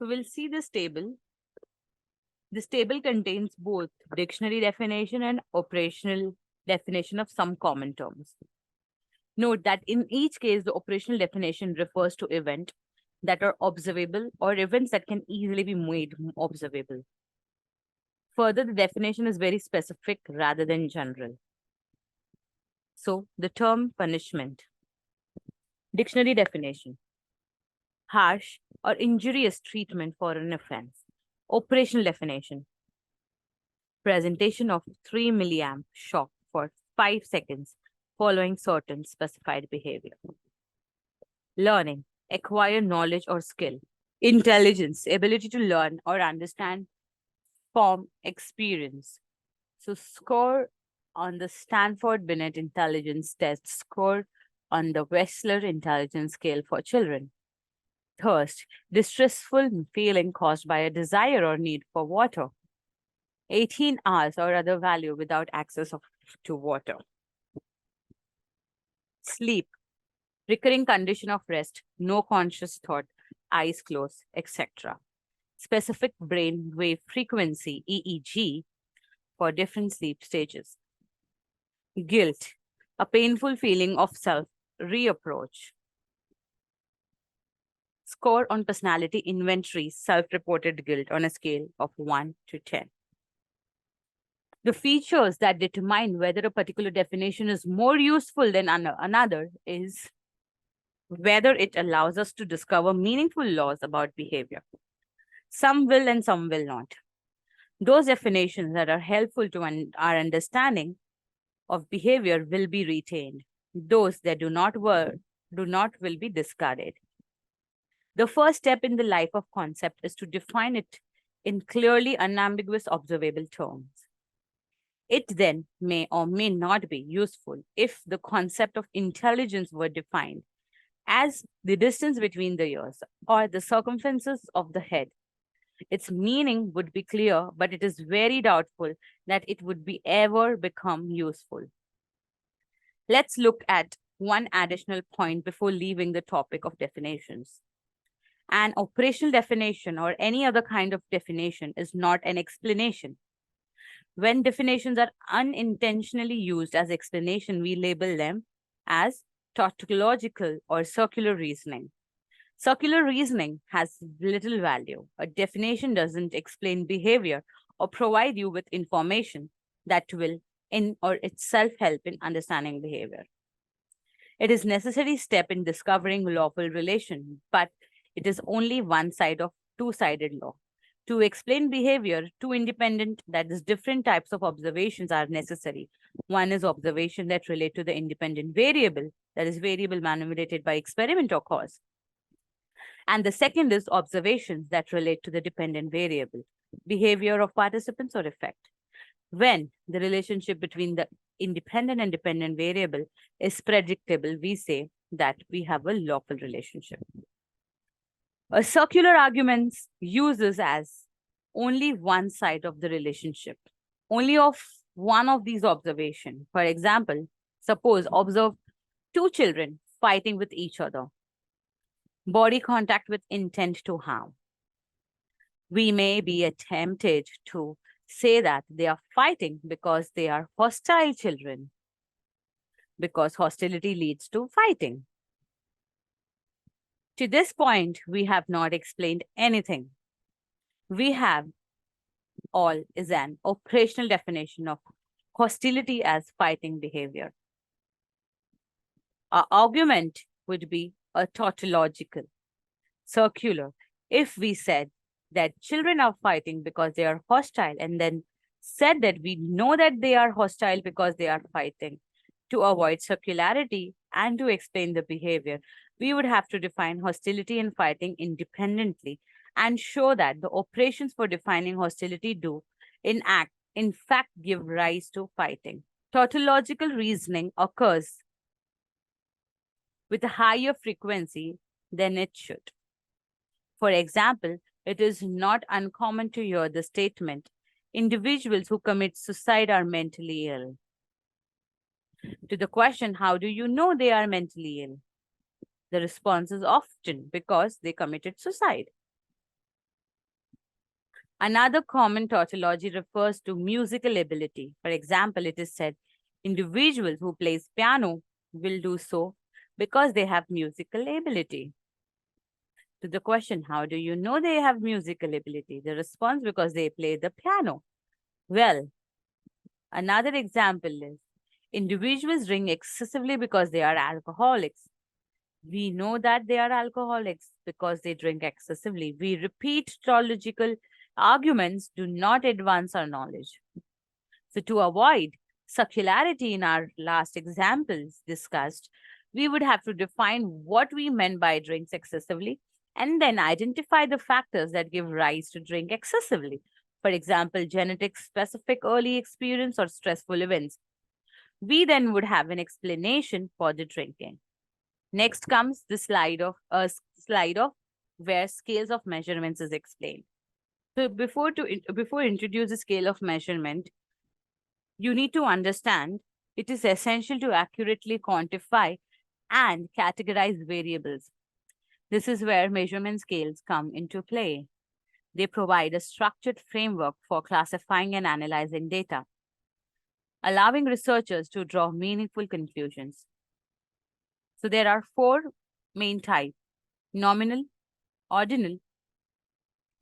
So we'll see this table. This table contains both dictionary definition and operational definition of some common terms. Note that in each case, the operational definition refers to events that are observable or events that can easily be made observable. Further, the definition is very specific rather than general. So, the term punishment. Dictionary definition: harsh or injurious treatment for an offense. Operational definition: presentation of 3 milliamp shock for 5 seconds following certain specified behavior. Learning: acquire knowledge or skill. Intelligence: ability to learn or understand from experience. So, score on the Stanford Binet Intelligence Test, score on the Wechsler Intelligence Scale for children. Thirst: distressful feeling caused by a desire or need for water. 18 hours or other value without access to water. Sleep: recurring condition of rest, no conscious thought, eyes closed, etc. Specific brain wave frequency, EEG, for different sleep stages. Guilt: a painful feeling of self-reapproach. Score on personality inventory, self-reported guilt on a scale of 1 to 10. The features that determine whether a particular definition is more useful than another is whether it allows us to discover meaningful laws about behavior. Some will and some will not. Those definitions that are helpful to our understanding of behavior will be retained. Those that do not will be discarded. The first step in the life of concept is to define it in clearly unambiguous observable terms. It then may or may not be useful if the concept of intelligence were defined as the distance between the ears or the circumference of the head. Its meaning would be clear, but it is very doubtful that it would be ever become useful. Let's look at one additional point before leaving the topic of definitions. An operational definition or any other kind of definition is not an explanation. When definitions are unintentionally used as explanation, we label them as tautological or circular reasoning. Circular reasoning has little value. A definition doesn't explain behavior or provide you with information that will in or itself help in understanding behavior. It is a necessary step in discovering lawful relation, but it is only one side of two-sided law. To explain behavior, two independent, that is, different types of observations are necessary. One is observation that relate to the independent variable, that is, variable manipulated by experiment or cause. And the second is observations that relate to the dependent variable, behavior of participants or effect. When the relationship between the independent and dependent variable is predictable, we say that we have a lawful relationship. A circular argument uses as only one side of the relationship, only of one of these observations. For example, suppose observe two children fighting with each other. Body contact with intent to harm. We may be tempted to say that they are fighting because they are hostile children, because hostility leads to fighting. To this point, we have not explained anything. We have all is an operational definition of hostility as fighting behavior. Our argument would be a tautological, circular, if we said that children are fighting because they are hostile and then said that we know that they are hostile because they are fighting. To avoid circularity and to explain the behavior, we would have to define hostility and fighting independently and show that the operations for defining hostility do in fact give rise to fighting. Tautological reasoning occurs with a higher frequency than it should. For example, it is not uncommon to hear the statement, individuals who commit suicide are mentally ill. To the question, how do you know they are mentally ill? The response is often because they committed suicide. Another common tautology refers to musical ability. For example, it is said, individuals who plays piano will do so because they have musical ability. To the question, how do you know they have musical ability? The response, because they play the piano. Well, another example is, individuals drink excessively because they are alcoholics. We know that they are alcoholics because they drink excessively. We repeat tautological arguments do not advance our knowledge. So to avoid circularity in our last examples discussed, we would have to define what we meant by drinks excessively and then identify the factors that give rise to drink excessively. For example, genetic specific early experience or stressful events. We then would have an explanation for the drinking. Next comes the slide of where scales of measurements is explained. So before introduce the scale of measurement, you need to understand it is essential to accurately quantify and categorize variables. This is where measurement scales come into play. They provide a structured framework for classifying and analyzing data, allowing researchers to draw meaningful conclusions. So there are four main types: nominal, ordinal,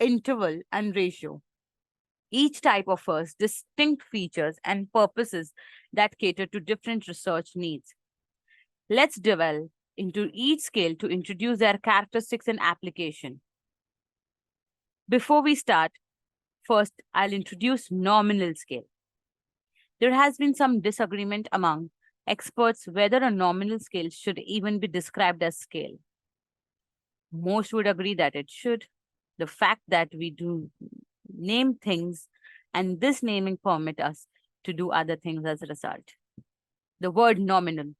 interval, and ratio. Each type offers distinct features and purposes that cater to different research needs. Let's delve into each scale to introduce their characteristics and application. Before we start, first I'll introduce nominal scale. There has been some disagreement among experts whether a nominal scale should even be described as scale. Most would agree that it should. The fact that we do name things and this naming permit us to do other things as a result. The word nominal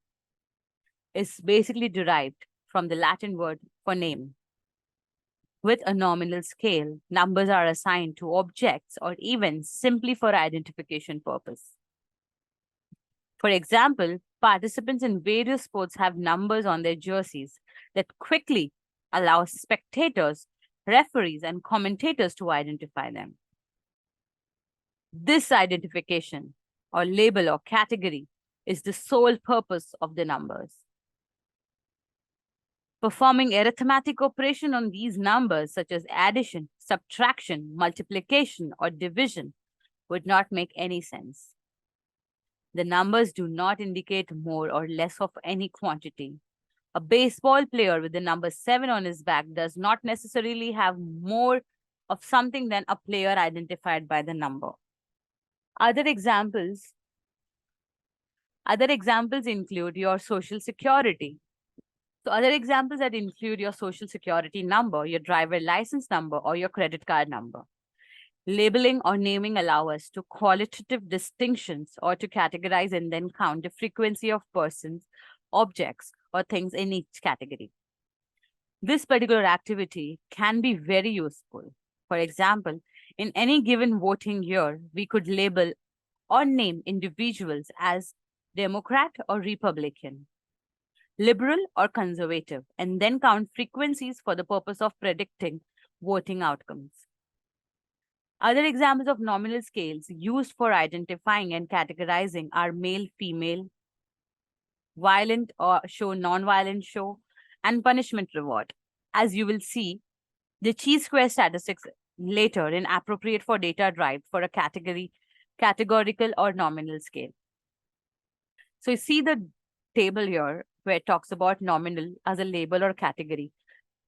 is basically derived from the Latin word for name. With a nominal scale, numbers are assigned to objects or events simply for identification purpose. For example, participants in various sports have numbers on their jerseys that quickly allow spectators, referees, and commentators to identify them. This identification or label or category is the sole purpose of the numbers. Performing arithmetic operation on these numbers, such as addition, subtraction, multiplication, or division, would not make any sense. The numbers do not indicate more or less of any quantity. A baseball player with the number 7 on his back does not necessarily have more of something than a player identified by the number. Other examples include your social security. So other examples that include your social security number, your driver license number, or your credit card number. Labeling or naming allow us to qualitative distinctions or to categorize and then count the frequency of persons, objects, or things in each category. This particular activity can be very useful. For example, in any given voting year, we could label or name individuals as Democrat or Republican, liberal or conservative, and then count frequencies for the purpose of predicting voting outcomes. Other examples of nominal scales used for identifying and categorizing are male, female, violent or show, non-violent show, and punishment reward. As you will see, the chi-square statistics later inappropriate for data derived for a categorical or nominal scale. So you see the table here where it talks about nominal as a label or category.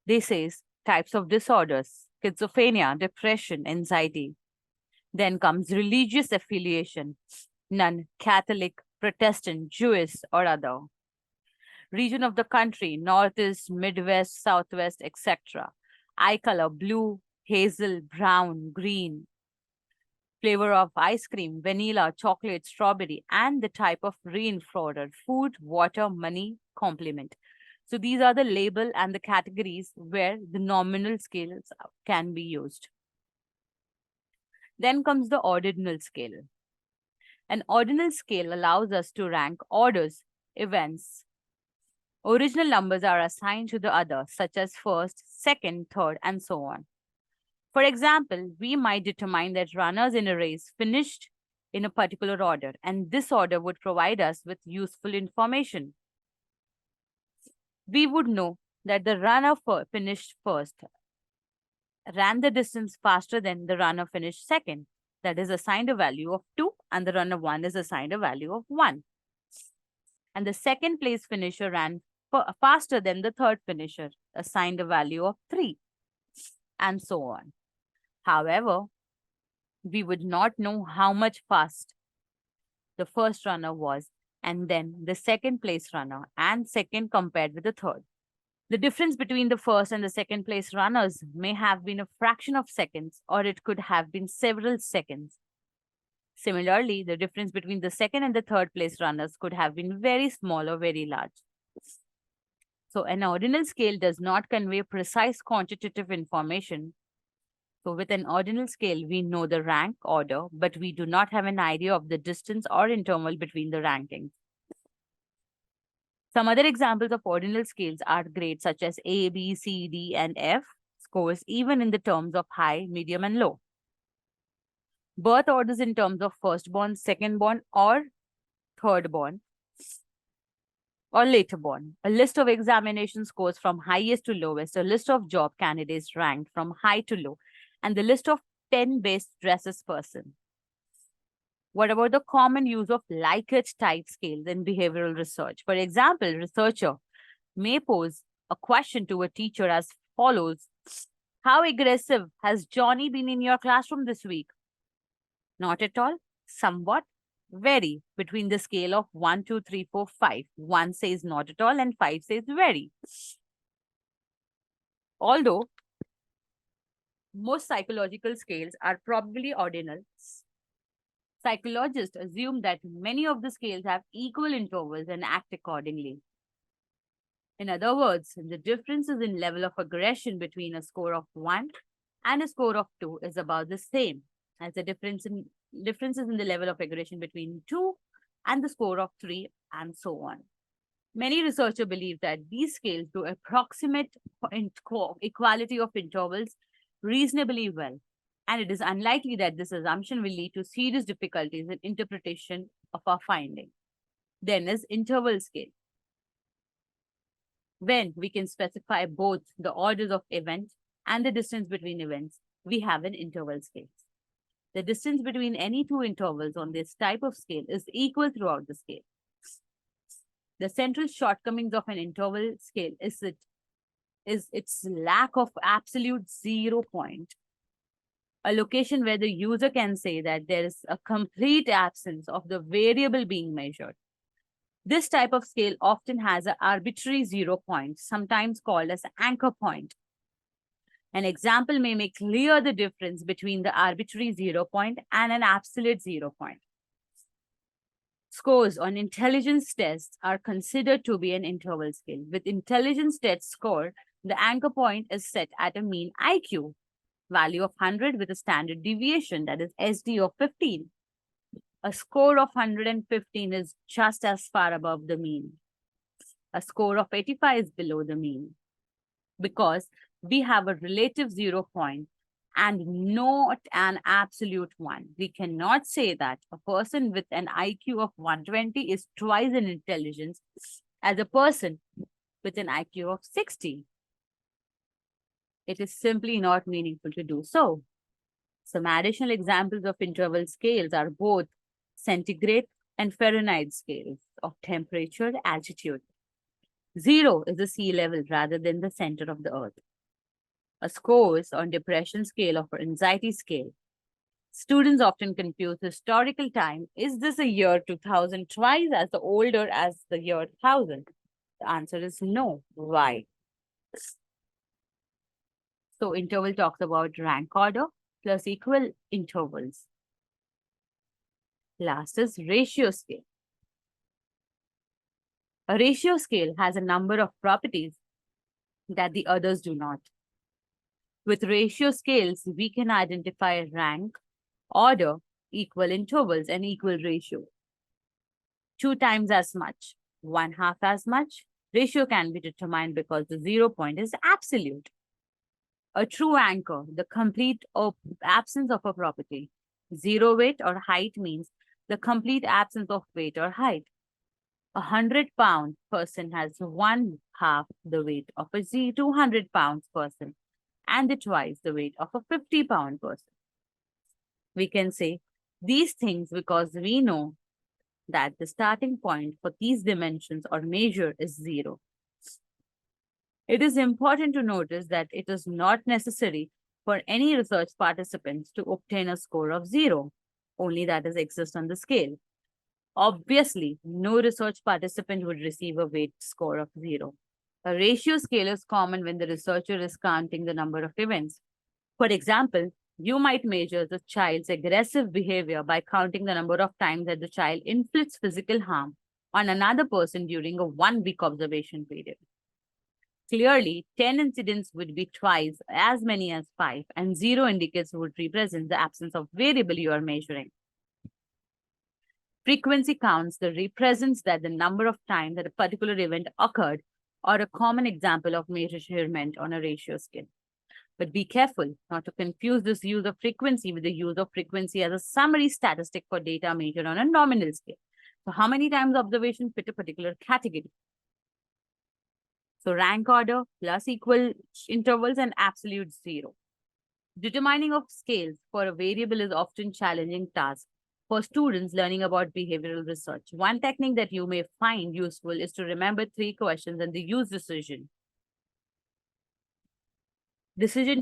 This says types of disorders, schizophrenia, depression, anxiety. Then comes religious affiliation, none, Catholic, Protestant, Jewish, or other. Region of the country, Northeast, Midwest, Southwest, etc. Eye color, blue, hazel, brown, green. Flavor of ice cream, vanilla, chocolate, strawberry, and the type of reinforced food, water, money, complement. So these are the label and the categories where the nominal scales can be used. Then comes the ordinal scale. An ordinal scale allows us to rank orders, events. Original numbers are assigned to the other, such as first, second, third, and so on. For example, we might determine that runners in a race finished in a particular order, and this order would provide us with useful information. We would know that the runner finished first ran the distance faster than the runner finished second. That is assigned a value of 2, and the runner 1 is assigned a value of 1. And the second place finisher ran faster than the third finisher, assigned a value of 3, and so on. However, we would not know how much fast the first runner was, and then the second place runner, and second compared with the third. The difference between the first and the second place runners may have been a fraction of seconds, or it could have been several seconds. Similarly, the difference between the second and the third place runners could have been very small or very large. So an ordinal scale does not convey precise quantitative information. So with an ordinal scale, we know the rank order, but we do not have an idea of the distance or interval between the rankings. Some other examples of ordinal scales are grades such as A, B, C, D, and F scores, even in the terms of high, medium, and low. Birth orders in terms of firstborn, secondborn, or thirdborn, or laterborn. A list of examination scores from highest to lowest, a list of job candidates ranked from high to low, and the list of 10 best dresses person. What about the common use of Likert type scales in behavioral research? For example, researcher may pose a question to a teacher as follows: how aggressive has Johnny been in your classroom this week? Not at all, somewhat, very, between the scale of 1, 2, 3, 4, 5. 1 says not at all and 5 says very. Although most psychological scales are probably ordinal, psychologists assume that many of the scales have equal intervals and act accordingly. In other words, the differences in level of aggression between a score of 1 and a score of 2 is about the same as the differences in the level of aggression between 2 and the score of 3, and so on. Many researchers believe that these scales do approximate equality of intervals reasonably well, and it is unlikely that this assumption will lead to serious difficulties in interpretation of our finding. Then is interval scale. When we can specify both the orders of events and the distance between events, we have an interval scale. The distance between any two intervals on this type of scale is equal throughout the scale. The central shortcomings of an interval scale is its lack of absolute 0 point, a location where the user can say that there is a complete absence of the variable being measured. This type of scale often has an arbitrary 0 point, sometimes called as anchor point. An example may make clear the difference between the arbitrary 0 point and an absolute 0 point. Scores on intelligence tests are considered to be an interval scale. With intelligence test score, the anchor point is set at a mean IQ value of 100 with a standard deviation, that is SD of 15. A score of 115 is just as far above the mean. A score of 85 is below the mean because we have a relative 0 point and not an absolute one. We cannot say that a person with an IQ of 120 is twice in intelligence as a person with an IQ of 60. It is simply not meaningful to do so. Some additional examples of interval scales are both centigrade and Fahrenheit scales of temperature, altitude. 0 is the sea level rather than the center of the earth. A scores on depression scale or anxiety scale. Students often confuse historical time. Is this a year 2000 twice as older as the year 1000? The answer is no. Why? So interval talks about rank order plus equal intervals. Last is ratio scale. A ratio scale has a number of properties that the others do not. With ratio scales, we can identify rank, order, equal intervals, and equal ratio. 2 times as much, 1/2 as much. Ratio can be determined because the 0 point is absolute. A true anchor, the complete absence of a property. Zero weight or height means the complete absence of weight or height. 100-pound person has one half the weight of a 200 pounds person and twice the weight of a 50-pound person. We can say these things because we know that the starting point for these dimensions or measure is 0. It is important to notice that it is not necessary for any research participants to obtain a score of 0, only that is exist on the scale. Obviously, no research participant would receive a weight score of 0. A ratio scale is common when the researcher is counting the number of events. For example, you might measure the child's aggressive behavior by counting the number of times that the child inflicts physical harm on another person during a 1-week observation period. Clearly, 10 incidents would be twice as many as 5, and 0 indicates would represent the absence of variable you are measuring. Frequency counts that represents that the number of times that a particular event occurred, or a common example of measurement on a ratio scale. But be careful not to confuse this use of frequency with the use of frequency as a summary statistic for data measured on a nominal scale. So how many times observations fit a particular category? So rank order plus equal intervals and absolute 0. Determining of scales for a variable is often challenging task for students learning about behavioral research. One technique that you may find useful is to remember 3 questions and the use decision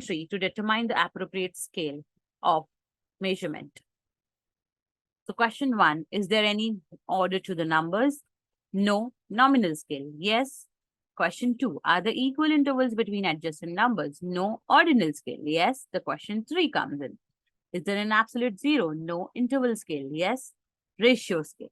tree to determine the appropriate scale of measurement. So question 1, is there any order to the numbers? No. Nominal scale? Yes. Question 2, are there equal intervals between adjacent numbers? No. Ordinal scale? Yes. The question 3 comes in. Is there an absolute 0? No. Interval scale? Yes. Ratio scale?